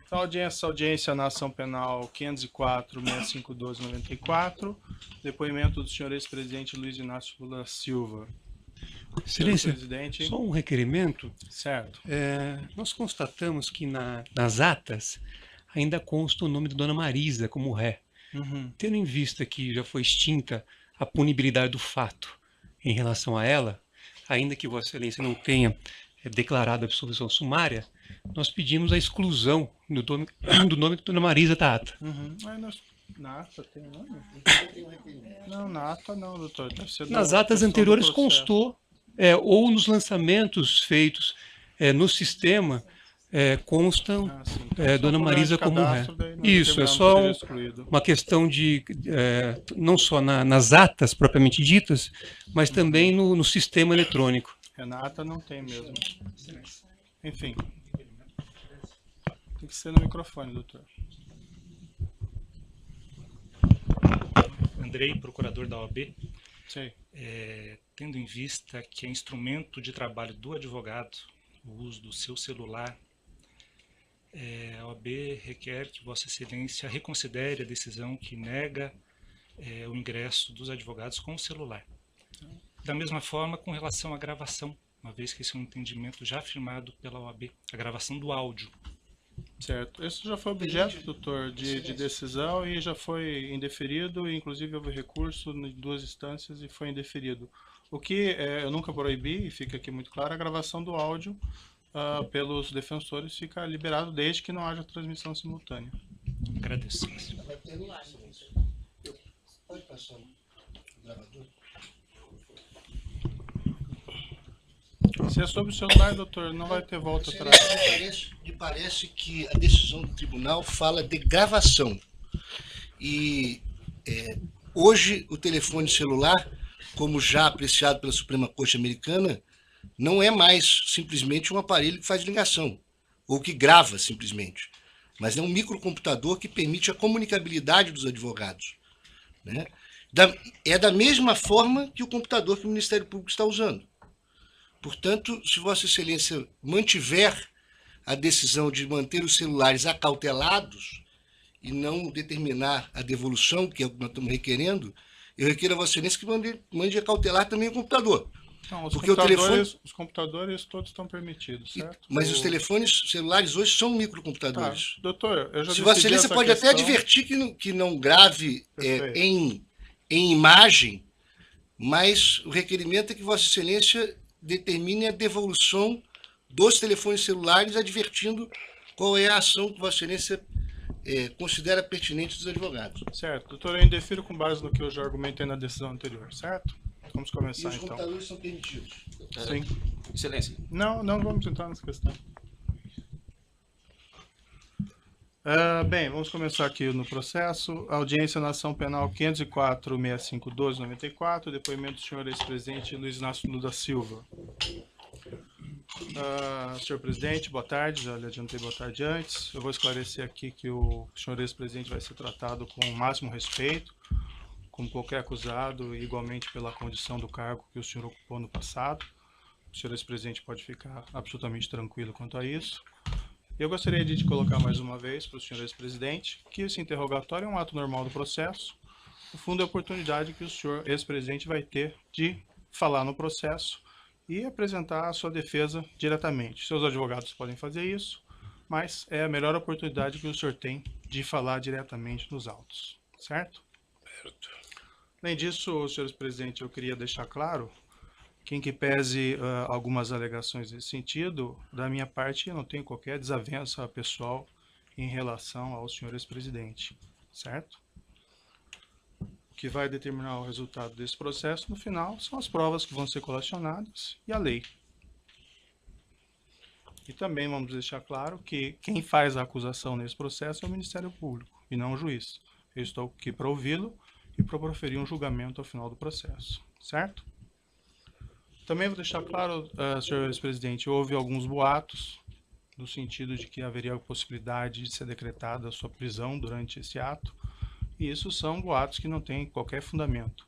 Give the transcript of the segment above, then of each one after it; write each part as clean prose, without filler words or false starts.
Então, audiência na ação penal 504-652-94, depoimento do senhor ex-presidente Luiz Inácio Lula Silva. Excelência, presidente. só um requerimento. Certo. Nós constatamos que nas atas ainda consta o nome da dona Marisa como ré. Tendo em vista que já foi extinta a punibilidade do fato em relação a ela, ainda que Vossa Excelência não tenha declarado a absolvição sumária, nós pedimos a exclusão do nome da dona Marisa da ata. Na ata tem nome? Não, na ata não, doutor. Nas atas anteriores constou, ou nos lançamentos feitos no sistema, constam dona Marisa como ré. Isso, é só uma questão de, não só nas atas propriamente ditas, mas também no sistema eletrônico. Renata não tem mesmo. Enfim. Tem que ser no microfone, doutor. Andrei, procurador da OAB. Sim. Tendo em vista que é instrumento de trabalho do advogado o uso do seu celular, a OAB requer que Vossa Excelência reconsidere a decisão que nega o ingresso dos advogados com o celular. Da mesma forma, com relação à gravação, uma vez que esse é um entendimento já afirmado pela OAB, a gravação do áudio. Certo. Isso já foi objeto, doutor, de decisão e já foi indeferido, e inclusive houve recurso em 2 instâncias e foi indeferido. O que eu nunca proibi, e fica aqui muito claro, a gravação do áudio pelos defensores fica liberado desde que não haja transmissão simultânea. Agradeço. Pode passar o gravador? Se é sobre o celular, doutor, não vai ter volta atrás. Me parece que a decisão do tribunal fala de gravação. E hoje o telefone celular, como já apreciado pela Suprema Corte Americana, não é mais simplesmente um aparelho que faz ligação, ou que grava simplesmente, mas é um microcomputador que permite a comunicabilidade dos advogados, né? É da mesma forma que o computador que o Ministério Público está usando. Portanto, se Vossa Excelência mantiver a decisão de manter os celulares acautelados e não determinar a devolução, que é o que nós estamos requerendo, eu requeiro a Vossa Excelência que mande acautelar também o computador. Não, porque os computadores todos estão permitidos, certo? Mas os telefones celulares hoje são microcomputadores. Tá. Doutor, eu já Se Vossa Excelência pode até advertir que não grave em imagem, mas o requerimento é que Vossa Excelência determine a devolução dos telefones celulares, advertindo qual é a ação que Vossa Excelência considera pertinente dos advogados. Certo. Doutor, eu indefiro com base no que eu já argumentei na decisão anterior, certo? Vamos começar, então. E os computadores são permitidos? Sim. Excelência. Não vamos entrar nessa questão. Bem, vamos começar aqui no processo. Audiência na ação penal 504-652-94, depoimento do senhor ex-presidente Luiz Inácio Lula Silva. Senhor presidente, boa tarde, já lhe adiantei boa tarde antes. Eu vou esclarecer aqui que o senhor ex-presidente vai ser tratado com o máximo respeito, como qualquer acusado, e igualmente pela condição do cargo que o senhor ocupou no passado. O senhor ex-presidente pode ficar absolutamente tranquilo quanto a isso. Eu gostaria de colocar mais uma vez para o senhor ex-presidente que esse interrogatório é um ato normal do processo. No fundo, é a oportunidade que o senhor ex-presidente vai ter de falar no processo e apresentar a sua defesa diretamente. Seus advogados podem fazer isso, mas é a melhor oportunidade que o senhor tem de falar diretamente nos autos, certo? Certo. Além disso, senhor ex-presidente, eu queria deixar claro que, em que pese algumas alegações nesse sentido, da minha parte eu não tenho qualquer desavença pessoal em relação ao senhor ex-presidente, certo? O que vai determinar o resultado desse processo, no final, são as provas que vão ser colecionadas e a lei. E também vamos deixar claro que quem faz a acusação nesse processo é o Ministério Público, e não o juiz. Eu estou aqui para ouvi-lo e para proferir um julgamento ao final do processo, certo? Também vou deixar claro, senhor ex-presidente, houve alguns boatos no sentido de que haveria a possibilidade de ser decretada a sua prisão durante esse ato, e isso são boatos que não têm qualquer fundamento.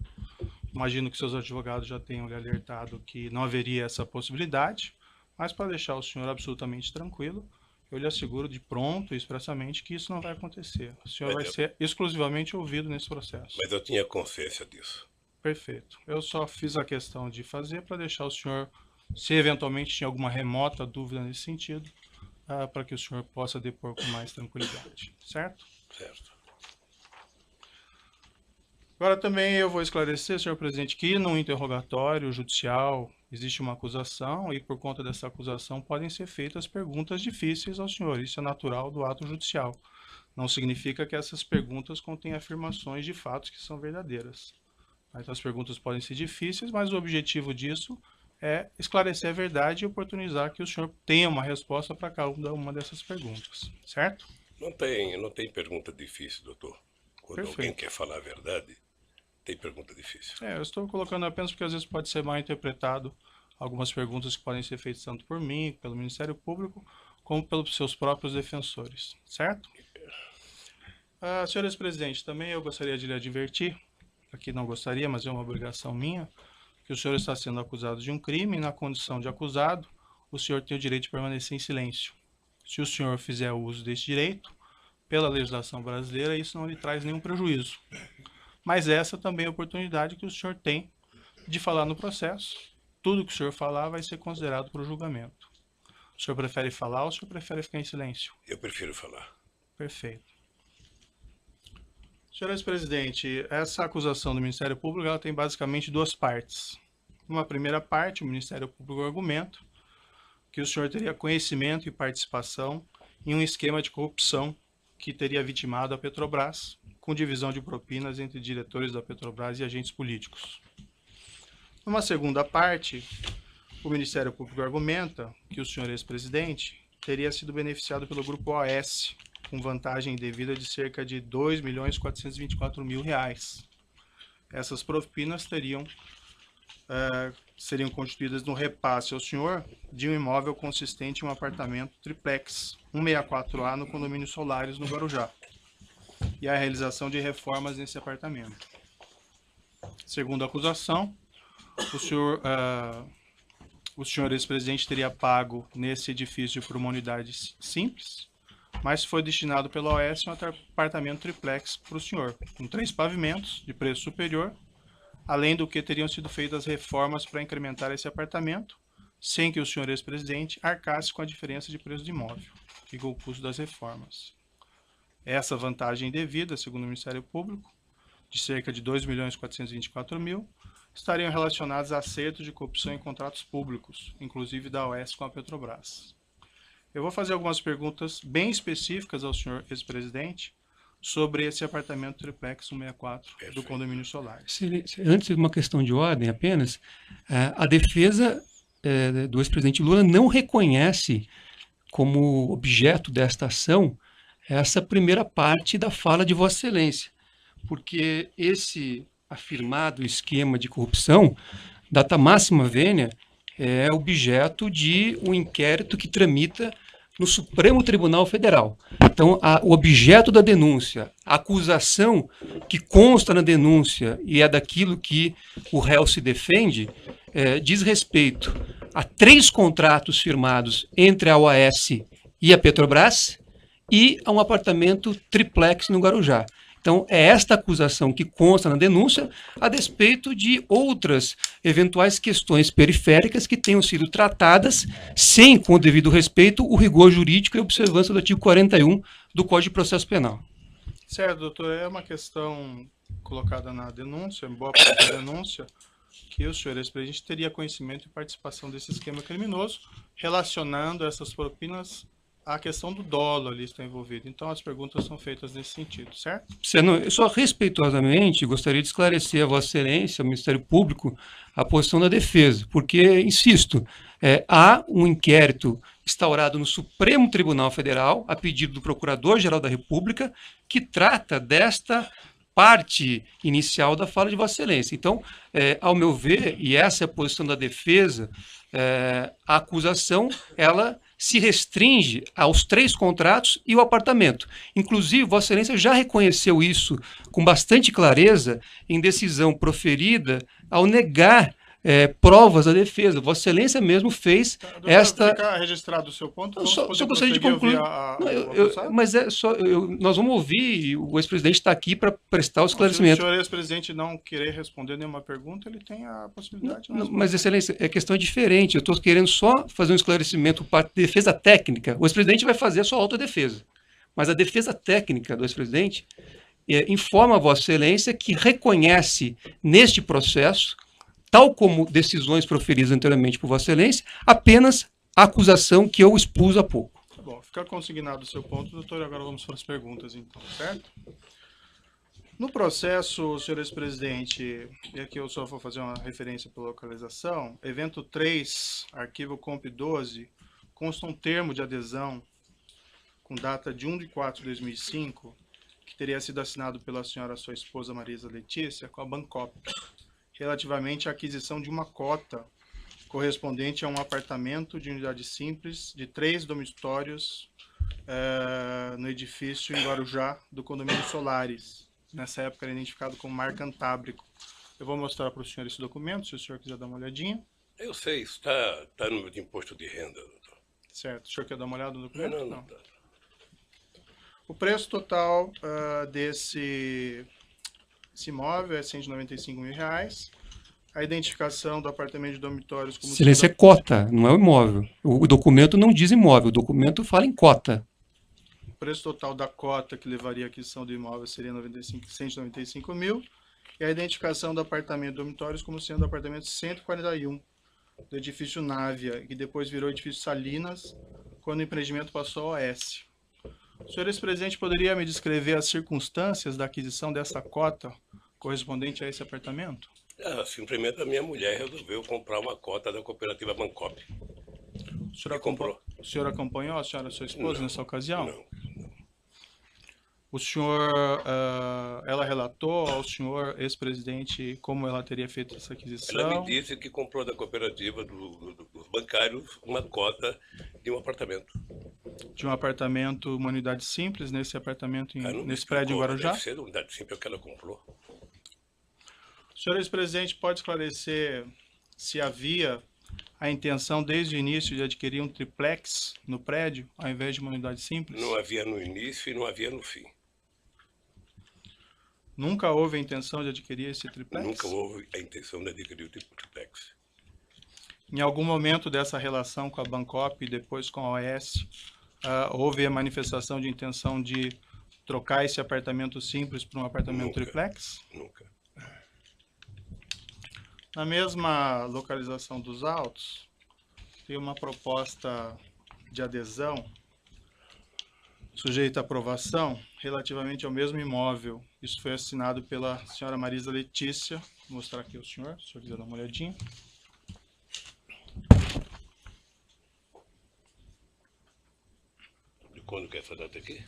Imagino que seus advogados já tenham lhe alertado que não haveria essa possibilidade, mas para deixar o senhor absolutamente tranquilo, eu lhe asseguro de pronto e expressamente que isso não vai acontecer. O senhor vai ser exclusivamente ouvido nesse processo. Mas eu tinha consciência disso. Perfeito. Eu só fiz a questão de fazer para deixar o senhor, se eventualmente tinha alguma remota dúvida nesse sentido, para que o senhor possa depor com mais tranquilidade. Certo? Certo. Agora também eu vou esclarecer, senhor presidente, que no interrogatório judicial existe uma acusação e por conta dessa acusação podem ser feitas perguntas difíceis ao senhor. Isso é natural do ato judicial. Não significa que essas perguntas contêm afirmações de fatos que são verdadeiras. Então as perguntas podem ser difíceis, mas o objetivo disso é esclarecer a verdade e oportunizar que o senhor tenha uma resposta para cada uma dessas perguntas, certo? Não tem pergunta difícil, doutor. Quando alguém quer falar a verdade, tem pergunta difícil. Eu estou colocando apenas porque às vezes pode ser mal interpretado algumas perguntas que podem ser feitas tanto por mim, pelo Ministério Público, como pelos seus próprios defensores, certo? Senhores presidentes, também eu gostaria de lhe advertir, aqui não gostaria, mas é uma obrigação minha, que o senhor está sendo acusado de um crime e na condição de acusado, o senhor tem o direito de permanecer em silêncio. Se o senhor fizer uso desse direito, pela legislação brasileira, isso não lhe traz nenhum prejuízo. Mas essa também é a oportunidade que o senhor tem de falar no processo. Tudo que o senhor falar vai ser considerado para o julgamento. O senhor prefere falar ou o senhor prefere ficar em silêncio? Eu prefiro falar. Perfeito. Senhores presidente, essa acusação do Ministério Público ela tem basicamente duas partes. Numa primeira parte, o Ministério Público argumenta que o senhor teria conhecimento e participação em um esquema de corrupção que teria vitimado a Petrobras, com divisão de propinas entre diretores da Petrobras e agentes políticos. Numa segunda parte, o Ministério Público argumenta que o senhor ex-presidente teria sido beneficiado pelo Grupo OAS, com vantagem devida de cerca de R$ 2.424.000. Essas propinas seriam constituídas no repasse ao senhor de um imóvel consistente em um apartamento triplex, 164A, no condomínio Solares, no Guarujá, e a realização de reformas nesse apartamento. Segundo a acusação, o senhor ex-presidente teria pago nesse edifício por uma unidade simples, mas foi destinado pela OAS um apartamento triplex para o senhor, com 3 pavimentos de preço superior, além do que teriam sido feitas reformas para incrementar esse apartamento, sem que o senhor ex-presidente arcasse com a diferença de preço do imóvel e com o custo das reformas. Essa vantagem devida, segundo o Ministério Público, de cerca de R$ 2.424.000, estariam relacionadas a acertos de corrupção em contratos públicos, inclusive da OAS com a Petrobras. Eu vou fazer algumas perguntas bem específicas ao senhor ex-presidente sobre esse apartamento triplex 164 do condomínio Solares. Antes de uma questão de ordem apenas, a defesa do ex-presidente Lula não reconhece como objeto desta ação essa primeira parte da fala de Vossa Excelência, porque esse afirmado esquema de corrupção, data máxima vênia, é objeto de um inquérito que tramita no Supremo Tribunal Federal. Então, o objeto da denúncia, a acusação que consta na denúncia e é daquilo que o réu se defende, diz respeito a 3 contratos firmados entre a OAS e a Petrobras e a um apartamento triplex no Guarujá. Então, é esta acusação que consta na denúncia, a despeito de outras eventuais questões periféricas que tenham sido tratadas sem, com o devido respeito, o rigor jurídico e observância do artigo 41 do Código de Processo Penal. Certo, doutor. É uma questão colocada na denúncia, em boa parte da denúncia, que o senhor ex-presidente teria conhecimento e participação desse esquema criminoso, relacionando essas propinas a questão do dolo ali está envolvido. Então, as perguntas são feitas nesse sentido, certo? Eu só respeitosamente gostaria de esclarecer a Vossa Excelência, ao Ministério Público, a posição da defesa, porque, insisto, há um inquérito instaurado no Supremo Tribunal Federal, a pedido do Procurador-Geral da República, que trata desta parte inicial da fala de Vossa Excelência. Então, ao meu ver, e essa é a posição da defesa, a acusação, ela se restringe aos 3 contratos e o apartamento. Inclusive, Vossa Excelência já reconheceu isso com bastante clareza em decisão proferida ao negar provas da defesa. Vossa Excelência mesmo fez Doutor, esta... Fica registrado o seu ponto, vamos Só poder gostaria de prosseguir concluir. ouvir o acusado? Mas nós vamos ouvir, o ex-presidente está aqui para prestar o Se o esclarecimento. senhor ex-presidente não querer responder nenhuma pergunta, ele tem a possibilidade de não Mas, Excelência, a questão é diferente. Eu estou querendo só fazer um esclarecimento para defesa técnica. O ex-presidente vai fazer a sua autodefesa. Mas a defesa técnica do ex-presidente informa a Vossa Excelência que reconhece neste processo, tal como decisões proferidas anteriormente por Vossa Excelência, apenas a acusação que eu expus há pouco. Bom, fica consignado o seu ponto, doutor, agora vamos para as perguntas, então, certo? No processo, senhor ex-presidente, e aqui eu só vou fazer uma referência para localização, evento 3, arquivo comp 12, consta um termo de adesão com data de 1 de 4 de 2005, que teria sido assinado pela senhora sua esposa Marisa Letícia com a Bancop, relativamente à aquisição de uma cota correspondente a um apartamento de unidade simples de 3 dormitórios no edifício em Guarujá do condomínio Solares. Nessa época era identificado como Mar Cantábrico. Eu vou mostrar para o senhor esse documento, se o senhor quiser dar uma olhadinha. Eu sei, está no meu imposto de renda, doutor. Certo. O senhor quer dar uma olhada no documento? Não. O preço total desse imóvel é R$ 195 mil. A identificação do apartamento de dormitórios como... Excelência, é cota, não é o imóvel. O documento não diz imóvel, o documento fala em cota. O preço total da cota que levaria à aquisição do imóvel seria 195 mil. E a identificação do apartamento de dormitórios como sendo o apartamento 141 do edifício Návia, que depois virou edifício Salinas, quando o empreendimento passou ao OS. O senhor ex-presidente poderia me descrever as circunstâncias da aquisição dessa cota correspondente a esse apartamento? Simplesmente a minha mulher resolveu comprar uma cota da cooperativa Bancop. O senhor acompanhou a senhora, sua esposa, nessa ocasião? Não. O senhor, ela relatou ao senhor ex-presidente como ela teria feito essa aquisição? Ela me disse que comprou da cooperativa dos bancários uma cota de um apartamento. De um apartamento, uma unidade simples, nesse apartamento, nesse prédio em Guarujá? Deve ser uma unidade simples que ela comprou. O senhor ex-presidente pode esclarecer se havia a intenção desde o início de adquirir um triplex no prédio, ao invés de uma unidade simples? Não havia no início e não havia no fim. Nunca houve a intenção de adquirir esse triplex? Nunca houve a intenção de adquirir o triplex. Em algum momento dessa relação com a Bancop e depois com a OS, houve a manifestação de intenção de trocar esse apartamento simples por um apartamento triplex? Nunca. Na mesma localização dos autos, tem uma proposta de adesão sujeita à aprovação relativamente ao mesmo imóvel. Isso foi assinado pela senhora Marisa Letícia. Vou mostrar aqui ao senhor, se o senhor quiser dar uma olhadinha. De quando que é essa data aqui?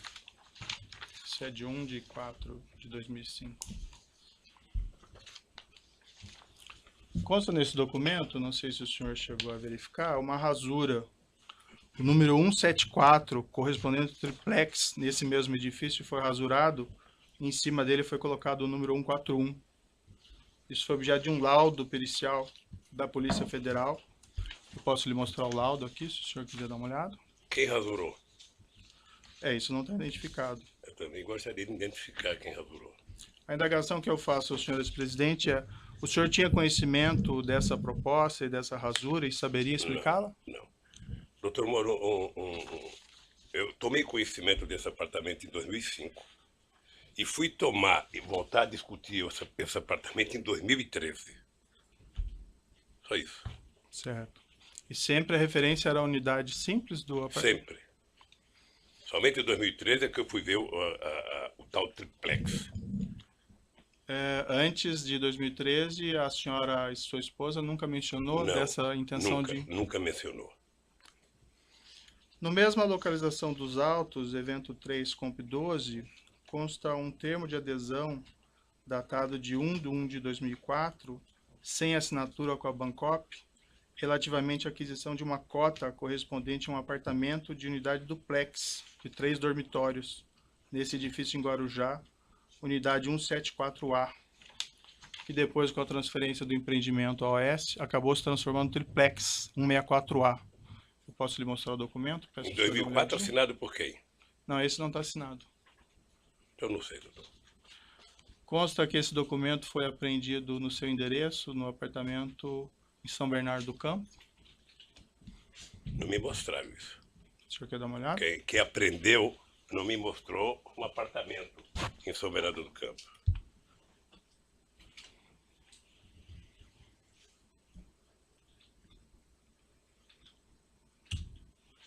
Isso é de 1 de 4 de 2005. Consta nesse documento, não sei se o senhor chegou a verificar, uma rasura. O número 174, correspondente ao triplex, nesse mesmo edifício, foi rasurado. E em cima dele foi colocado o número 141. Isso foi objeto de um laudo pericial da Polícia Federal. Eu posso lhe mostrar o laudo aqui, se o senhor quiser dar uma olhada. Quem rasurou? Isso não está identificado. Eu também gostaria de identificar quem rasurou. A indagação que eu faço ao senhor ex-presidente é: o senhor tinha conhecimento dessa proposta e dessa rasura e saberia explicá-la? Não. Doutor Moro, eu tomei conhecimento desse apartamento em 2005 e fui voltar a discutir esse apartamento em 2013. Só isso. Certo. E sempre a referência era a unidade simples do apartamento? Sempre. Somente em 2013 é que eu fui ver o tal triplex. Antes de 2013, a senhora e sua esposa nunca mencionou dessa intenção de... Nunca mencionou. No mesma localização dos autos, evento 3, comp 12, consta um termo de adesão datado de 1 de 2004, sem assinatura com a Bancop, relativamente à aquisição de uma cota correspondente a um apartamento de unidade duplex, de 3 dormitórios, nesse edifício em Guarujá, unidade 174A, que depois, com a transferência do empreendimento à OS, acabou se transformando no triplex 164A. Eu posso lhe mostrar o documento? Peço Em para o senhor dar uma 2004, olhadinha. assinado por quem? Não, esse não está assinado. Eu não sei, doutor. Consta que esse documento foi apreendido no seu endereço, no apartamento em São Bernardo do Campo. Não me mostraram isso. O senhor quer dar uma olhada? Quem aprendeu não me mostrou um apartamento em São Bernardo do Campo.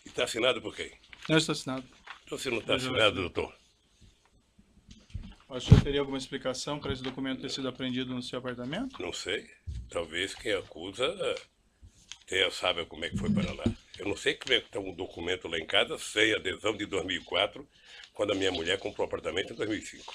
E está assinado por quem? Não está assinado. Então, se não está assinado, doutor, O senhor teria alguma explicação para esse documento ter sido apreendido no seu apartamento? não sei. Talvez quem acusa saiba como é que foi para lá. Eu não sei como é que está um documento lá em casa sem adesão de 2004, quando a minha mulher comprou o apartamento em 2005.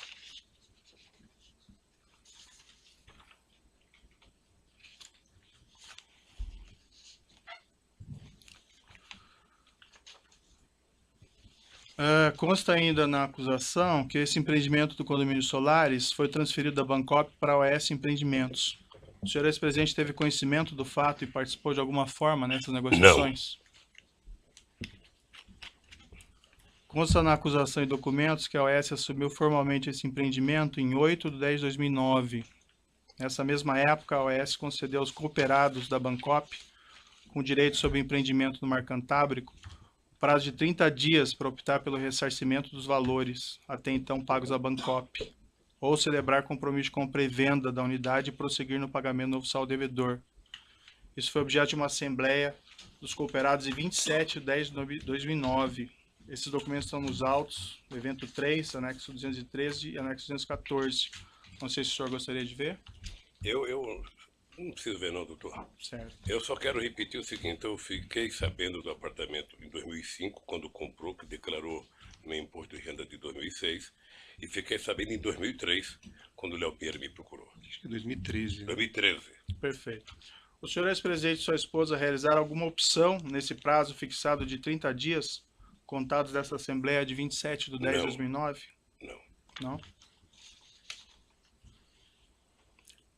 Consta ainda na acusação que esse empreendimento do condomínio Solares foi transferido da Bancop para a OS Empreendimentos. O senhor ex-presidente teve conhecimento do fato e participou de alguma forma nessas negociações? Consta na acusação e documentos que a OS assumiu formalmente esse empreendimento em 8 de 10 de 2009. Nessa mesma época, a OS concedeu aos cooperados da Bancop, com direito sobre o empreendimento no Mar Cantábrico, prazo de 30 dias para optar pelo ressarcimento dos valores, até então pagos à Bancop, ou celebrar compromisso de compra e venda da unidade e prosseguir no pagamento do novo saldo devedor. Isso foi objeto de uma assembleia dos cooperados em 27 de 10 de 2009. Esses documentos estão nos autos, do evento 3, anexo 213 e anexo 214. Não sei se o senhor gostaria de ver. Eu não preciso ver não, doutor. Certo. Eu só quero repetir o seguinte, eu fiquei sabendo do apartamento em 2005, quando comprou, que declarou no imposto de renda de 2006, e fiquei sabendo em 2003, quando o Léo Pinheiro me procurou. Acho que é 2013. 2013. Perfeito. O senhor ex-presidente e sua esposa realizaram alguma opção nesse prazo fixado de 30 dias, contados dessa Assembleia de 27 de 10 de Não. 2009? Não. Não?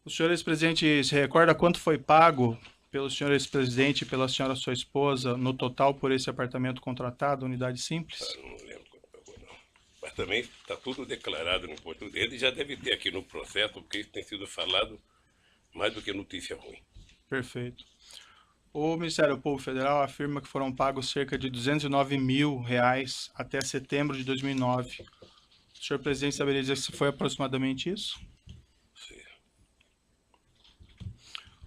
O senhor ex-presidente se recorda quanto foi pago pelo senhor ex-presidente e pela senhora sua esposa no total por esse apartamento contratado, unidade simples? Eu não lembro quanto pagou, não. Mas também está tudo declarado no imposto. Ele já deve ter aqui no processo, porque isso tem sido falado mais do que notícia ruim. Perfeito. O Ministério Público Federal afirma que foram pagos cerca de R$209 mil até setembro de 2009. O senhor presidente saberia dizer se foi aproximadamente isso? Sim.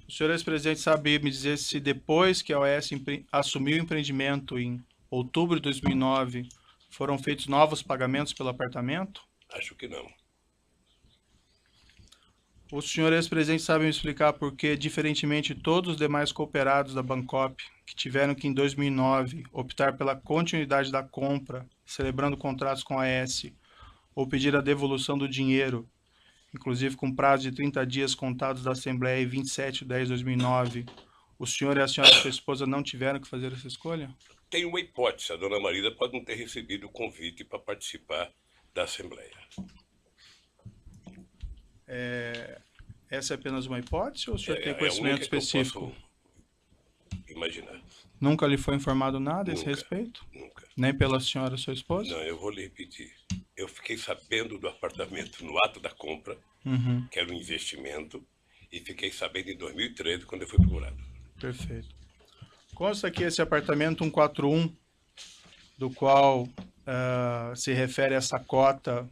O senhor ex-presidente sabe me dizer se depois que a OS assumiu o empreendimento em outubro de 2009, foram feitos novos pagamentos pelo apartamento? Acho que não. O senhor ex-presidente sabe me explicar por que, diferentemente de todos os demais cooperados da Bancop, que tiveram que, em 2009, optar pela continuidade da compra, celebrando contratos com a AS, ou pedir a devolução do dinheiro, inclusive com prazo de 30 dias contados da Assembleia em 27 de 10 de 2009, o senhor e a senhora sua esposa não tiveram que fazer essa escolha? Tem uma hipótese, a dona Marida pode não ter recebido o convite para participar da Assembleia. Essa é apenas uma hipótese ou o senhor tem a conhecimento única que eu específico? posso imaginar. Nunca lhe foi informado nada a esse Nunca. respeito? Nunca. Nem pela senhora sua esposa? Não, eu vou lhe repetir. Eu fiquei sabendo do apartamento no ato da compra, Uhum, que era um investimento, e fiquei sabendo em 2013, quando eu fui procurado. perfeito. Consta que esse apartamento 141, do qual se refere a essa cota,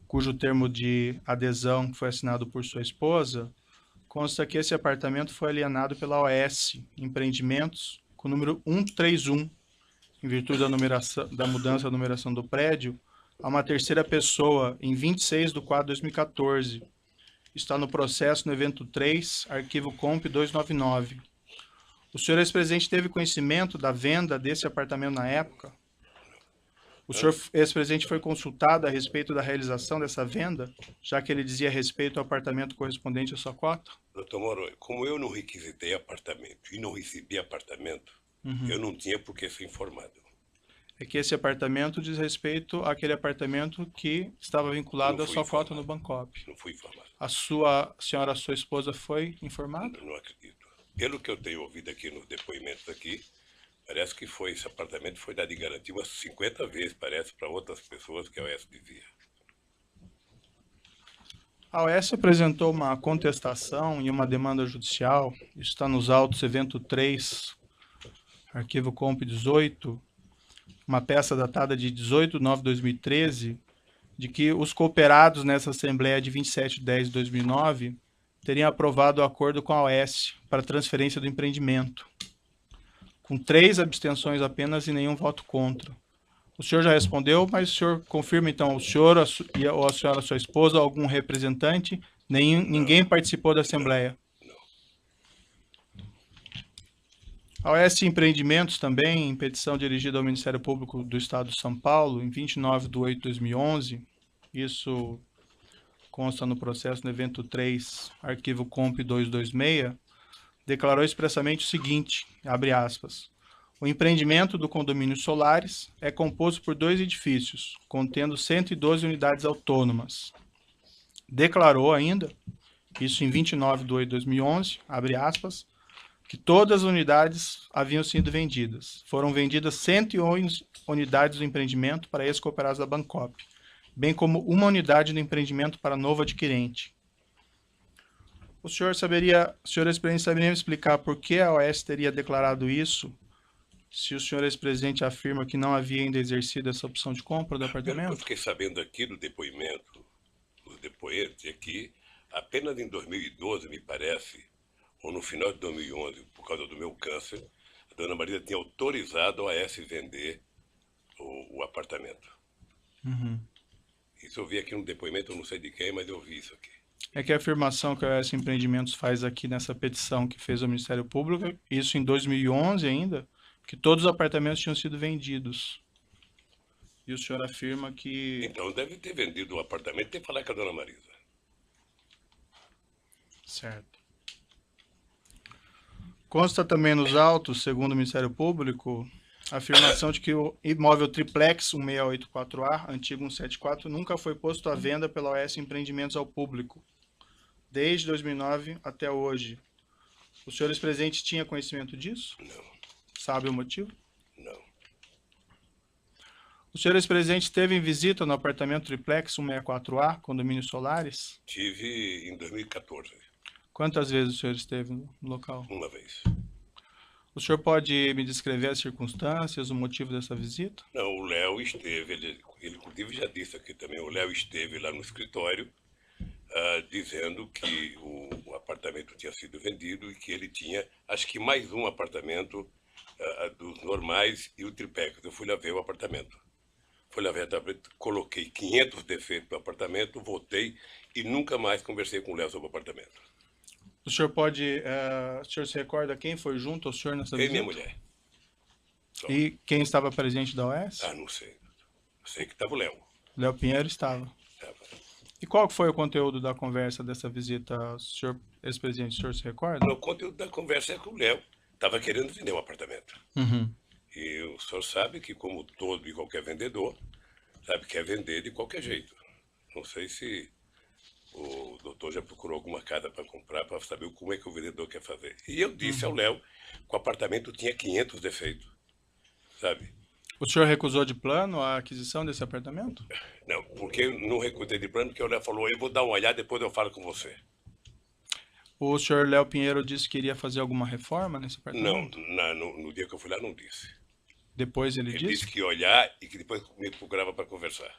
cujo termo de adesão foi assinado por sua esposa, consta que esse apartamento foi alienado pela OS Empreendimentos, com o número 131, em virtude da mudança da numeração do prédio, a uma terceira pessoa, em 26 de 4 de 2014. Está no processo no evento 3, arquivo comp 299. O senhor ex-presidente teve conhecimento da venda desse apartamento na época? O senhor ex-presidente foi consultado a respeito da realização dessa venda, já que ele dizia respeito ao apartamento correspondente à sua cota? Doutor Moro, como eu não requisitei apartamento e não recebi apartamento, eu não tinha por que ser informado. É que esse apartamento diz respeito àquele apartamento que estava vinculado Não à fui sua cota informado. no Bancop. Não fui informado. A senhora, sua esposa, foi informada? Não acredito. Pelo que eu tenho ouvido aqui nos depoimentos aqui, parece que esse apartamento foi dado em garantia umas 50 vezes, parece, para outras pessoas que a OAS dizia. A OAS apresentou uma contestação e uma demanda judicial, isso está nos autos evento 3, arquivo comp 18, uma peça datada de 18/9/2013, de que os cooperados nessa Assembleia de 27/10/2009 teriam aprovado o acordo com a OAS para transferência do empreendimento, com 3 abstenções apenas e nenhum voto contra. O senhor já respondeu, mas o senhor confirma então, o senhor ou a senhora, sua esposa, algum representante, ninguém participou da Assembleia? A OAS Empreendimentos também, em petição dirigida ao Ministério Público do Estado de São Paulo, em 29/8/2011, isso consta no processo no evento 3, arquivo comp 226, declarou expressamente o seguinte, abre aspas, o empreendimento do condomínio Solares é composto por 2 edifícios, contendo 112 unidades autônomas. Declarou ainda, isso em 29/8/2011, abre aspas, que todas as unidades haviam sido vendidas. Foram vendidas 111 unidades do empreendimento para ex-cooperados da Bancop, bem como uma unidade do empreendimento para novo adquirente. O senhor ex-presidente, saberia me explicar por que a OAS teria declarado isso, se o senhor ex-presidente afirma que não havia ainda exercido essa opção de compra do apartamento? Eu fiquei sabendo aqui do depoimento, dos depoentes aqui, apenas em 2012, me parece, ou no final de 2011, por causa do meu câncer, a dona Marisa tinha autorizado a OAS vender o apartamento. Uhum. Isso eu vi aqui no depoimento, eu não sei de quem, mas eu vi isso aqui. É que a afirmação que a OAS Empreendimentos faz aqui nessa petição que fez ao Ministério Público, isso em 2011 ainda, que todos os apartamentos tinham sido vendidos. E o senhor afirma que... Então deve ter vendido o apartamento e ter que falar com a dona Marisa. Certo. Consta também nos autos, segundo o Ministério Público, a afirmação de que o imóvel triplex 1684A, antigo 174, nunca foi posto à venda pela OAS Empreendimentos ao público, desde 2009 até hoje. O senhor ex-presidente tinha conhecimento disso? Não. Sabe o motivo? Não. O senhor ex-presidente esteve em visita no apartamento triplex 164A, condomínio Solares? Tive em 2014, Quantas vezes o senhor esteve no local? uma vez. O senhor pode me descrever as circunstâncias, o motivo dessa visita? Não, o Léo esteve, ele inclusive já disse aqui também, o Léo esteve lá no escritório dizendo que o apartamento tinha sido vendido e que ele tinha, acho que mais um apartamento dos normais e o triplex. Eu fui lá ver o apartamento. Fui lá ver o apartamento, coloquei 500 defeitos no apartamento, voltei e nunca mais conversei com o Léo sobre o apartamento. O senhor o senhor se recorda quem foi junto ao senhor nessa Veio visita? minha mulher. Só. E quem estava presente da OAS? Não sei. Sei que estava o Léo. Léo Pinheiro estava. E qual foi o conteúdo da conversa dessa visita, senhor ex-presidente? O senhor se recorda? O conteúdo da conversa é que o Léo estava querendo vender um apartamento. Uhum. E o senhor sabe que, como todo e qualquer vendedor, sabe que quer vender de qualquer jeito. Não sei se o doutor já procurou alguma casa para comprar, para saber como é que o vendedor quer fazer. E eu disse ao Léo que o apartamento tinha 500 defeitos, sabe? O senhor recusou de plano a aquisição desse apartamento? Não, porque eu não recusei de plano, porque o Léo falou, eu vou dar uma olhada, depois eu falo com você. O senhor Léo Pinheiro disse que iria fazer alguma reforma nesse Não, apartamento? no dia que eu fui lá não disse. Depois ele Ele disse? disse que ia olhar e que depois me procurava para conversar.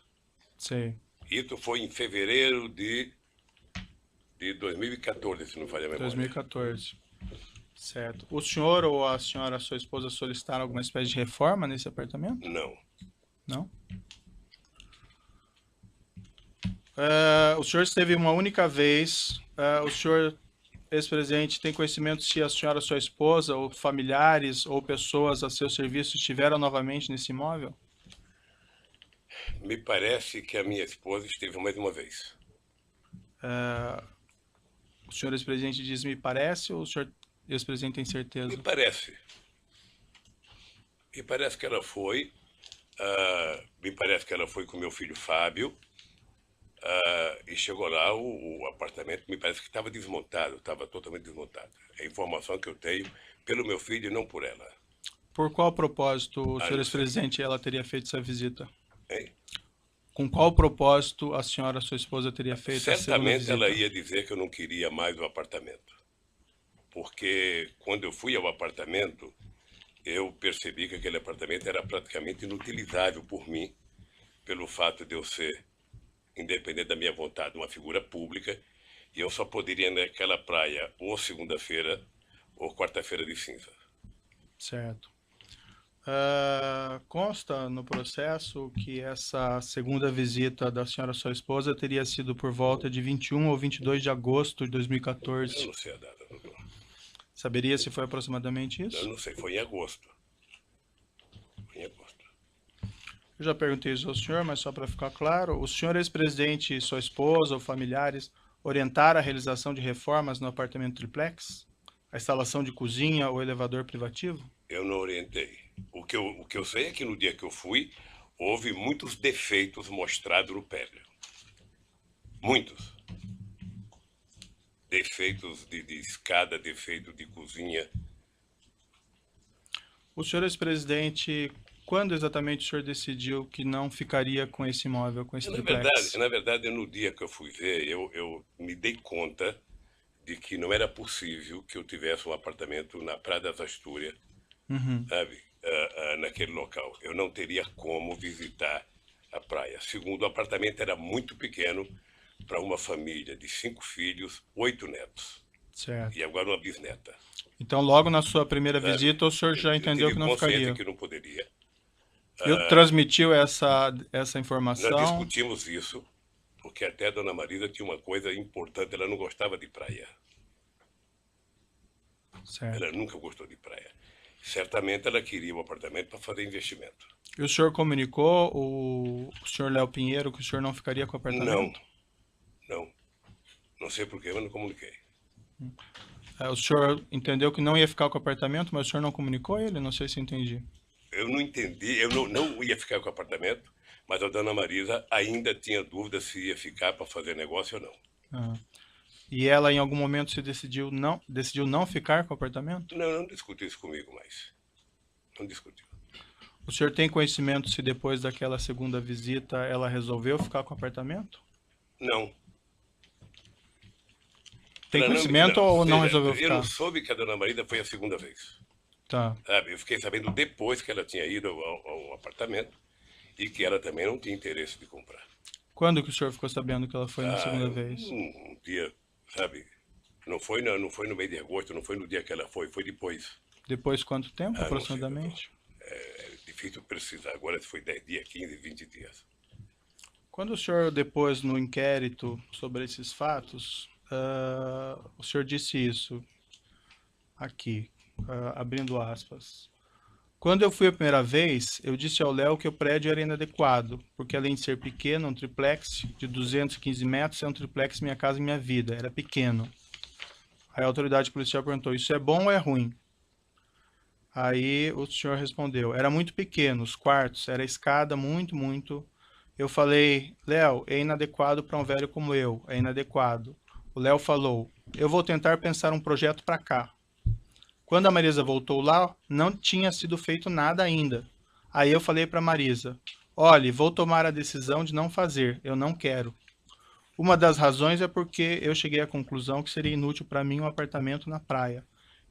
Sei. Isso foi em fevereiro de 2014, se não falha a memória. 2014. Certo. O senhor ou a senhora, sua esposa, solicitaram alguma espécie de reforma nesse apartamento? Não. Não? O senhor esteve uma única vez. O senhor, ex-presidente, tem conhecimento se a senhora, sua esposa, ou familiares, ou pessoas a seu serviço estiveram novamente nesse imóvel? Me parece que a minha esposa esteve mais uma vez. O senhor, ex-presidente, diz me parece, ou o senhor, ex-presidente, tem certeza? Me parece. Me parece que ela foi. Me parece que ela foi com meu filho Fábio. E chegou lá, o apartamento me parece que estava desmontado, estava totalmente desmontado. É a informação que eu tenho pelo meu filho e não por ela. Por qual propósito, o senhor não sei. ex-presidente, ela teria feito essa visita? Hein? Com qual propósito a senhora, sua esposa, teria feito essa segunda Certamente visita? ela ia dizer que eu não queria mais o apartamento. Porque quando eu fui ao apartamento, eu percebi que aquele apartamento era praticamente inutilizável por mim, pelo fato de eu ser, independente da minha vontade, uma figura pública, e eu só poderia ir naquela praia ou segunda-feira ou quarta-feira de cinza. Certo. Consta no processo que essa segunda visita da senhora, sua esposa, teria sido por volta de 21 ou 22 de agosto de Eu 2014. não sei a data, doutor. Saberia se foi aproximadamente Eu isso? não sei, foi em agosto. Foi em agosto. Eu já perguntei isso ao senhor, mas só para ficar claro, o senhor ex-presidente, sua esposa ou familiares orientaram a realização de reformas no apartamento triplex? A instalação de cozinha ou elevador privativo? Eu não orientei. O que eu sei é que no dia que eu fui, houve muitos defeitos mostrados no prédio. Muitos. Defeitos de escada, defeito de cozinha. O senhor ex-presidente, quando exatamente o senhor decidiu que não ficaria com esse imóvel, com esse triplex? Na verdade, no dia que eu fui ver, eu me dei conta de que não era possível que eu tivesse um apartamento na Praia das Astúrias, sabe, naquele local. Eu não teria como visitar a praia. Segundo, o apartamento era muito pequeno para uma família de 5 filhos, 8 netos. Certo. E agora uma bisneta. Então, logo na sua primeira sabe? visita, o senhor já entendeu que não Eu tive ficaria. consciência que não poderia. Eu transmitiu essa Nós informação. discutimos isso, porque até a dona Marisa tinha uma coisa importante, ela não gostava de praia. Certo. Ela nunca gostou de praia. Certamente ela queria um apartamento para fazer investimento. E o senhor comunicou o senhor Léo Pinheiro que o senhor não ficaria com o apartamento? Não. Não sei por que, mas não comuniquei. O senhor entendeu que não ia ficar com o apartamento, mas o senhor não comunicou ele? Não sei se entendi. Eu não entendi, eu não ia ficar com o apartamento, mas a dona Marisa ainda tinha dúvida se ia ficar para fazer negócio ou não. E ela, em algum momento, decidiu não ficar com o apartamento? Não discutiu isso comigo mais. Não discutiu. O senhor tem conhecimento se depois daquela segunda visita ela resolveu ficar com o apartamento? Não. Tem conhecimento ou não Veja, resolveu Eu ficar? não soube que a dona Marisa foi a segunda vez. Tá. Sabe? Eu fiquei sabendo depois que ela tinha ido ao apartamento e que ela também não tinha interesse de comprar. Quando que o senhor ficou sabendo que ela foi na segunda vez? Um dia, sabe? Não foi no mês de agosto, não foi no dia que ela foi depois. Depois de quanto tempo, Não sei, aproximadamente? É difícil precisar agora se foi 10 dias, 15, 20 dias. Quando o senhor depois no inquérito sobre esses fatos, o senhor disse isso aqui, abrindo aspas. Quando eu fui a primeira vez, eu disse ao Léo que o prédio era inadequado, porque além de ser pequeno, um triplex de 215 metros é um triplex Minha Casa Minha Vida, era pequeno. Aí a autoridade policial perguntou, isso é bom ou é ruim? Aí o senhor respondeu, era muito pequeno, os quartos, era escada muito. Eu falei, Léo, é inadequado para um velho como eu, é inadequado. O Léo falou, eu vou tentar pensar um projeto para cá. Quando a Marisa voltou lá, não tinha sido feito nada ainda. Aí eu falei para a Marisa, olhe, vou tomar a decisão de não fazer, eu não quero. Uma das razões é porque eu cheguei à conclusão que seria inútil para mim um apartamento na praia.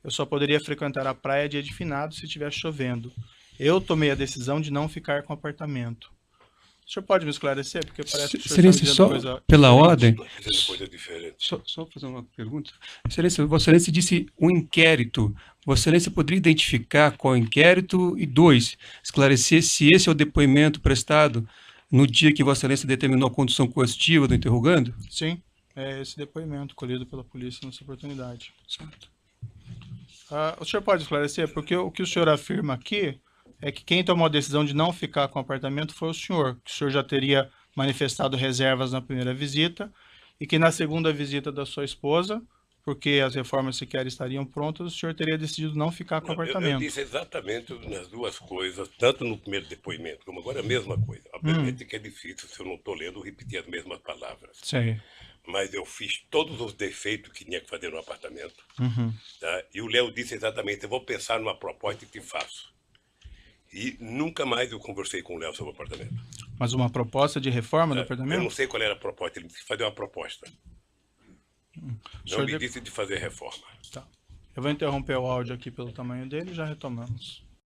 Eu só poderia frequentar a praia dia de finados se estivesse chovendo. Eu tomei a decisão de não ficar com o apartamento. O senhor pode me esclarecer? Porque parece que o senhor está dizendo coisa pela diferente. ordem, Fazendo coisa diferente. só fazer uma pergunta. Excelência, Vossa Excelência disse um inquérito. Vossa Excelência poderia identificar qual inquérito? E 2, esclarecer se esse é o depoimento prestado no dia que Vossa Excelência determinou a condução coercitiva do interrogando? Sim, é esse depoimento colhido pela polícia nessa oportunidade. Certo. O senhor pode esclarecer? Porque o que o senhor afirma aqui é que quem tomou a decisão de não ficar com o apartamento foi o senhor, que o senhor já teria manifestado reservas na primeira visita e que na segunda visita da sua esposa, porque as reformas sequer estariam prontas, o senhor teria decidido não ficar com o Eu apartamento. disse exatamente nas duas coisas, tanto no primeiro depoimento como agora a mesma coisa. Obviamente que é difícil, se eu não estou lendo, repetir as mesmas palavras. Sei. Mas eu fiz todos os defeitos que tinha que fazer no apartamento. Uhum. Tá? E o Léo disse exatamente, eu vou pensar numa proposta e te faço. E nunca mais eu conversei com o Léo sobre o apartamento. Mas uma proposta de reforma do Eu não apartamento? sei qual era a proposta, ele disse que fazer uma proposta. Não senhor me de- disse de fazer reforma. Tá. Eu vou interromper o áudio aqui pelo tamanho dele e já retomamos.